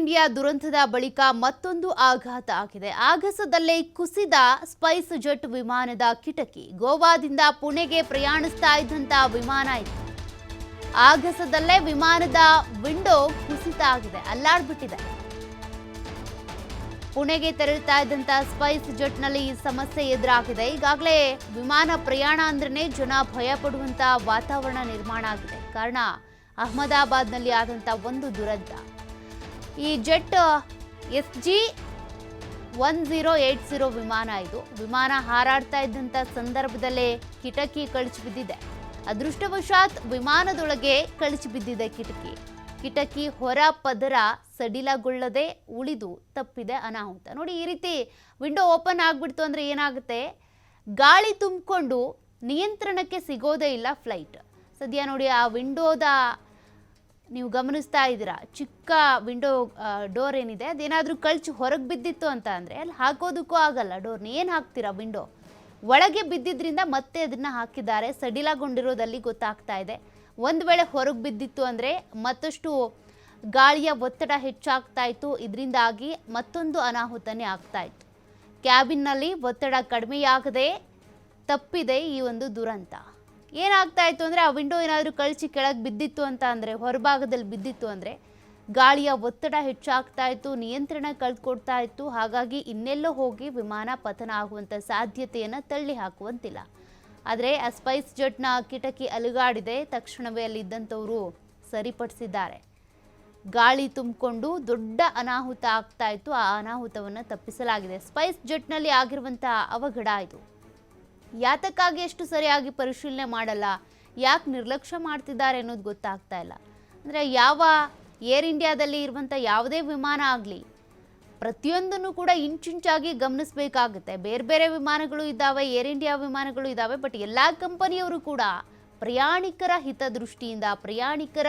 India ದುರಂತದ ಬಳಿಕ ಮತ್ತೊಂದು ಆಘಾತ ಆಗಿದೆ. ಆಗಸದಲ್ಲೇ ಕುಸಿದ ಸ್ಪೈಸ್ ಜೆಟ್ ವಿಮಾನದ ಕಿಟಕಿ. ಗೋವಾದಿಂದ ಪುಣೆಗೆ ಪ್ರಯಾಣಿಸ್ತಾ ಇದ್ದಂತ ವಿಮಾನ ಇದು. ಆಗಸದಲ್ಲೇ ವಿಮಾನದ ವಿಂಡೋ ಕುಸಿತ ಆಗಿದೆ, ಅಲ್ಲಾಡ್ಬಿಟ್ಟಿದೆ. ಪುಣೆಗೆ ತೆರಳುತ್ತಾ ಇದ್ದಂತ ಸ್ಪೈಸ್ ಜೆಟ್ನಲ್ಲಿ ಈ ಸಮಸ್ಯೆ ಎದುರಾಗಿದೆ. ಈಗಾಗಲೇ ವಿಮಾನ ಪ್ರಯಾಣ ಅಂದ್ರೇನೆ ಜನ ಭಯ ಪಡುವಂತ ವಾತಾವರಣ ನಿರ್ಮಾಣ ಆಗಿದೆ. ಕಾರಣ ಅಹಮದಾಬಾದ್ನಲ್ಲಿ ಆದಂತ ಒಂದು ದುರಂತ. ಈ ಜೆಟ್ SG-1080 ವಿಮಾನ ಇದು. ವಿಮಾನ ಹಾರಾಡ್ತಾ ಇದ್ದಂಥ ಸಂದರ್ಭದಲ್ಲೇ ಕಿಟಕಿ ಕಳಚಿ ಬಿದ್ದಿದೆ. ಅದೃಷ್ಟವಶಾತ್ ವಿಮಾನದೊಳಗೆ ಕಳಚಿ ಬಿದ್ದಿದೆ ಕಿಟಕಿ ಹೊರ ಪದರ ಸಡಿಲಗೊಳ್ಳದೆ ಉಳಿದು ತಪ್ಪಿದೆ ಅನಾಹುತ. ನೋಡಿ, ಈ ರೀತಿ ವಿಂಡೋ ಓಪನ್ ಆಗಿಬಿಡ್ತು ಅಂದರೆ ಏನಾಗುತ್ತೆ, ಗಾಳಿ ತುಂಬಿಕೊಂಡು ನಿಯಂತ್ರಣಕ್ಕೆ ಸಿಗೋದೇ ಇಲ್ಲ ಫ್ಲೈಟ್. ಸದ್ಯ ನೋಡಿ, ಆ ವಿಂಡೋದ ನೀವು ಗಮನಿಸ್ತಾ ಇದ್ದೀರಾ, ಚಿಕ್ಕ ವಿಂಡೋ ಡೋರ್ ಏನಿದೆ ಅದೇನಾದರೂ ಕಳ್ಚಿ ಹೊರಗೆ ಬಿದ್ದಿತ್ತು ಅಂತ ಅಂದರೆ ಅಲ್ಲಿ ಹಾಕೋದಕ್ಕೂ ಆಗಲ್ಲ. ಡೋರ್ನ ಏನು ಹಾಕ್ತೀರಾ, ವಿಂಡೋ ಒಳಗೆ ಬಿದ್ದಿದ್ರಿಂದ ಮತ್ತೆ ಅದನ್ನು ಹಾಕಿದ್ದಾರೆ. ಸಡಿಲಗೊಂಡಿರೋದಲ್ಲಿ ಗೊತ್ತಾಗ್ತಾ ಇದೆ. ಒಂದು ವೇಳೆ ಹೊರಗೆ ಬಿದ್ದಿತ್ತು ಅಂದರೆ ಮತ್ತಷ್ಟು ಗಾಳಿಯ ಒತ್ತಡ ಹೆಚ್ಚಾಗ್ತಾ ಇತ್ತು. ಇದರಿಂದಾಗಿ ಮತ್ತೊಂದು ಅನಾಹುತನೇ ಆಗ್ತಾ ಇತ್ತು. ಕ್ಯಾಬಿನ್ನಲ್ಲಿ ಒತ್ತಡ ಕಡಿಮೆಯಾಗದೆ ತಪ್ಪಿದೆ ಈ ಒಂದು ದುರಂತ. ಏನಾಗ್ತಾ ಇತ್ತು ಅಂದರೆ, ಆ ವಿಂಡೋ ಏನಾದರೂ ಕಳಚಿ ಕೆಳಗೆ ಬಿದ್ದಿತ್ತು ಅಂತ ಅಂದರೆ, ಹೊರಭಾಗದಲ್ಲಿ ಬಿದ್ದಿತ್ತು ಅಂದರೆ ಗಾಳಿಯ ಒತ್ತಡ ಹೆಚ್ಚಾಗ್ತಾ ಇತ್ತು, ನಿಯಂತ್ರಣ ಕಳೆದುಕೊಡ್ತಾ ಇತ್ತು. ಹಾಗಾಗಿ ಇನ್ನೆಲ್ಲೋ ಹೋಗಿ ವಿಮಾನ ಪತನ ಆಗುವಂಥ ಸಾಧ್ಯತೆಯನ್ನು ತಳ್ಳಿ ಹಾಕುವಂತಿಲ್ಲ. ಆದರೆ ಆ ಸ್ಪೈಸ್ ಜೆಟ್ನ ಕಿಟಕಿ ಅಲುಗಾಡಿದೆ. ತಕ್ಷಣವೇ ಅಲ್ಲಿದ್ದಂಥವರು ಸರಿಪಡಿಸಿದ್ದಾರೆ. ಗಾಳಿ ತುಂಬಿಕೊಂಡು ದೊಡ್ಡ ಅನಾಹುತ ಆಗ್ತಾ ಇತ್ತು. ಆ ಅನಾಹುತವನ್ನು ತಪ್ಪಿಸಲಾಗಿದೆ. ಸ್ಪೈಸ್ ಜೆಟ್ನಲ್ಲಿ ಆಗಿರುವಂಥ ಅವಘಡ ಇದು. ಯಾತಕ್ಕಾಗಿ ಎಷ್ಟು ಸರಿಯಾಗಿ ಪರಿಶೀಲನೆ ಮಾಡಲ್ಲ, ಯಾಕೆ ನಿರ್ಲಕ್ಷ್ಯ ಮಾಡ್ತಿದ್ದಾರೆ ಅನ್ನೋದು ಗೊತ್ತಾಗ್ತಾ ಇಲ್ಲ. ಅಂದರೆ ಯಾವ ಏರ್ ಇಂಡಿಯಾದಲ್ಲಿ ಇರುವಂಥ ಯಾವುದೇ ವಿಮಾನ ಆಗಲಿ ಪ್ರತಿಯೊಂದನ್ನು ಕೂಡ ಇಂಚಿಂಚಾಗಿ ಗಮನಿಸಬೇಕಾಗುತ್ತೆ. ಬೇರೆ ಬೇರೆ ವಿಮಾನಗಳು ಇದ್ದಾವೆ, ಏರ್ ಇಂಡಿಯಾ ವಿಮಾನಗಳು ಇದ್ದಾವೆ. ಬಟ್ ಎಲ್ಲ ಕಂಪನಿಯವರು ಕೂಡ ಪ್ರಯಾಣಿಕರ ಹಿತದೃಷ್ಟಿಯಿಂದ, ಪ್ರಯಾಣಿಕರ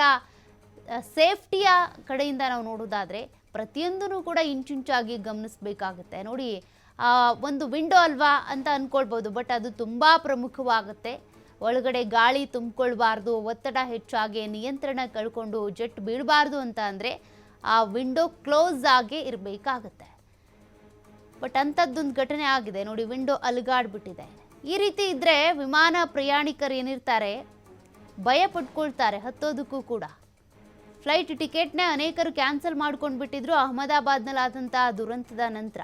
ಸೇಫ್ಟಿಯ ಕಡೆಯಿಂದ ನಾವು ನೋಡೋದಾದರೆ ಪ್ರತಿಯೊಂದನ್ನು ಕೂಡ ಇಂಚಿಂಚಾಗಿ ಗಮನಿಸಬೇಕಾಗುತ್ತೆ. ನೋಡಿ, ಒಂದು ವಿಂಡೋ ಅಲ್ವಾ ಅಂತ ಅಂದ್ಕೊಳ್ಬೋದು, ಬಟ್ ಅದು ತುಂಬ ಪ್ರಮುಖವಾಗುತ್ತೆ. ಒಳಗಡೆ ಗಾಳಿ ತುಂಬಿಕೊಳ್ಬಾರ್ದು, ಒತ್ತಡ ಹೆಚ್ಚಾಗಿ ನಿಯಂತ್ರಣ ಕಳ್ಕೊಂಡು ಜೆಟ್ ಬೀಳಬಾರ್ದು ಅಂತ ಅಂದರೆ ಆ ವಿಂಡೋ ಕ್ಲೋಸ್ ಆಗೇ ಇರಬೇಕಾಗತ್ತೆ. ಬಟ್ ಅಂಥದ್ದೊಂದು ಘಟನೆ ಆಗಿದೆ. ನೋಡಿ, ವಿಂಡೋ ಅಲುಗಾಡ್ಬಿಟ್ಟಿದೆ. ಈ ರೀತಿ ಇದ್ದರೆ ವಿಮಾನ ಪ್ರಯಾಣಿಕರು ಏನಿರ್ತಾರೆ ಭಯ ಪಟ್ಕೊಳ್ತಾರೆ ಹತ್ತೋದಕ್ಕೂ ಕೂಡ. ಫ್ಲೈಟ್ ಟಿಕೆಟ್ನೇ ಅನೇಕರು ಕ್ಯಾನ್ಸಲ್ ಮಾಡ್ಕೊಂಡು ಬಿಟ್ಟಿದ್ರು ಅಹಮದಾಬಾದ್ನಲ್ಲಾದಂಥ ದುರಂತದ ನಂತರ.